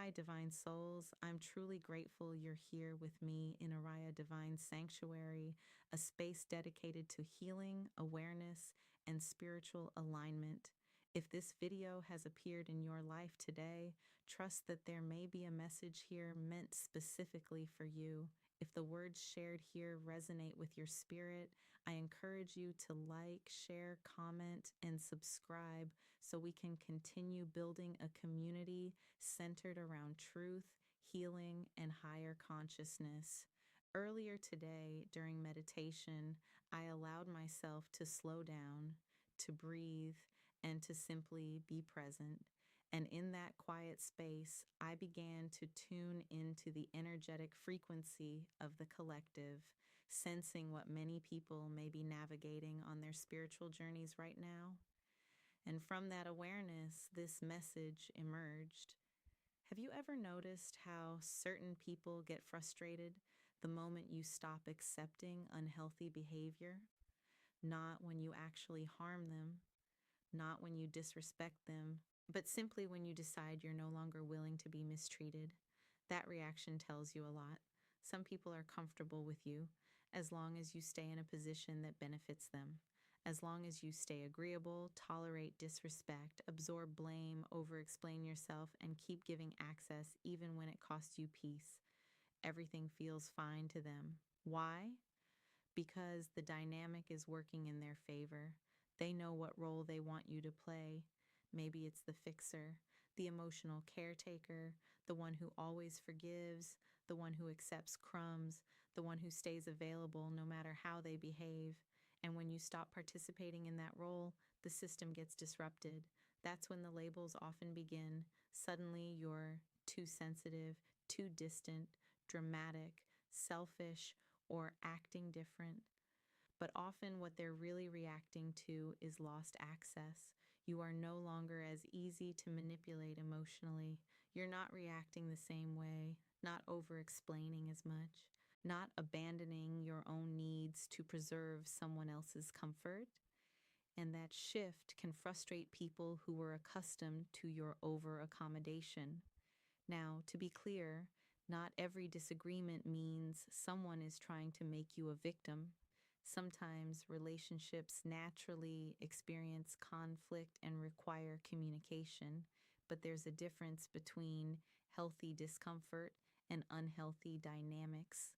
Hi, Divine Souls. I'm truly grateful you're here with me in Oriah Divine Sanctuary, a space dedicated to healing, awareness, and spiritual alignment. If this video has appeared in your life today, trust that there may be a message here meant specifically for you. If the words shared here resonate with your spirit, I encourage you to like, share, comment, and subscribe so we can continue building a community centered around truth, healing, and higher consciousness. Earlier today, during meditation, I allowed myself to slow down, to breathe, and to simply be present. And in that quiet space, I began to tune into the energetic frequency of the collective, sensing what many people may be navigating on their spiritual journeys right now. And from that awareness, this message emerged. Have you ever noticed how certain people get frustrated the moment you stop accepting unhealthy behavior? Not when you actually harm them, not when you disrespect them, but simply when you decide you're no longer willing to be mistreated. That reaction tells you a lot. Some people are comfortable with you as long as you stay in a position that benefits them. As long as you stay agreeable, tolerate disrespect, absorb blame, over explain yourself, and keep giving access even when it costs you peace, everything feels fine to them. Why? Because the dynamic is working in their favor. They know what role they want you to play. Maybe it's the fixer, the emotional caretaker, the one who always forgives, the one who accepts crumbs, the one who stays available no matter how they behave. And when you stop participating in that role, the system gets disrupted. That's when the labels often begin. Suddenly, you're too sensitive, too distant, dramatic, selfish, or acting different. But often, what they're really reacting to is lost access. You are no longer as easy to manipulate emotionally. You're not reacting the same way, not over explaining as much, not abandoning your own needs to preserve someone else's comfort. And that shift can frustrate people who were accustomed to your over accommodation. Now, to be clear, not every disagreement means someone is trying to make you a victim. Sometimes relationships naturally experience conflict and require communication, but there's a difference between healthy discomfort and unhealthy dynamics.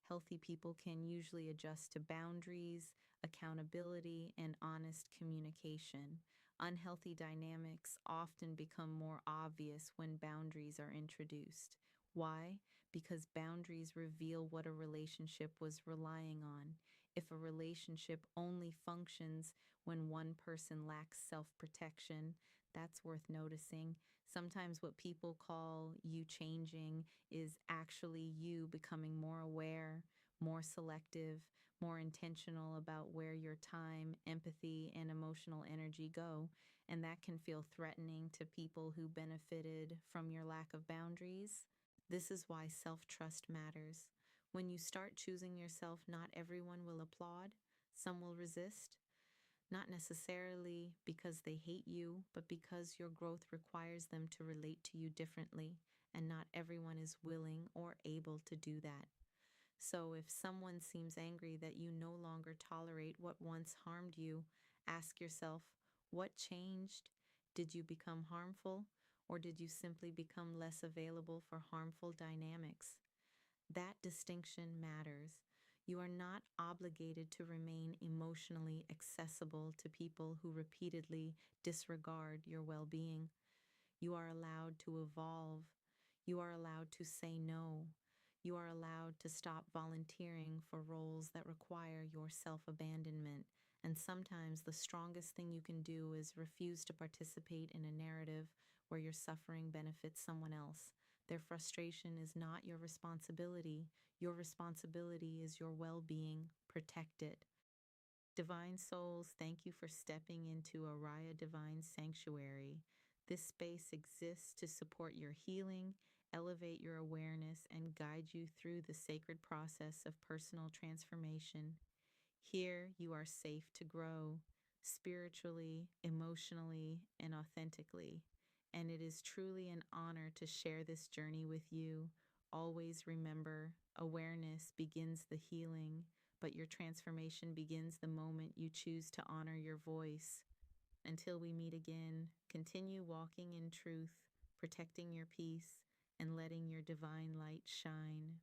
Healthy people can usually adjust to boundaries, accountability, and honest communication. Unhealthy dynamics often become more obvious when boundaries are introduced. Why? Because boundaries reveal what a relationship was relying on. If a relationship only functions when one person lacks self protection, that's worth noticing. Sometimes what people call you changing is actually you becoming more aware, more selective, more intentional about where your time, empathy, and emotional energy go. And that can feel threatening to people who benefited from your lack of boundaries. This is why self trust matters. When you start choosing yourself, not everyone will applaud, some will resist. Not necessarily because they hate you, but because your growth requires them to relate to you differently, and not everyone is willing or able to do that. So if someone seems angry that you no longer tolerate what once harmed you, ask yourself, what changed? Did you become harmful, or did you simply become less available for harmful dynamics? That distinction matters. You are not obligated to remain emotionally accessible to people who repeatedly disregard your well being. You are allowed to evolve. You are allowed to say no. You are allowed to stop volunteering for roles that require your self abandonment. And sometimes the strongest thing you can do is refuse to participate in a narrative where your suffering benefits someone else. Their frustration is not your responsibility. Your responsibility is your well being. Protect it. Divine souls, thank you for stepping into Oriah Divine Sanctuary. This space exists to support your healing, elevate your awareness, and guide you through the sacred process of personal transformation. Here, you are safe to grow spiritually, emotionally, and authentically. and it is truly an honor to share this journey with you. Always remember, awareness begins the healing, but your transformation begins the moment you choose to honor your voice. Until we meet again, continue walking in truth, protecting your peace, and letting your divine light shine.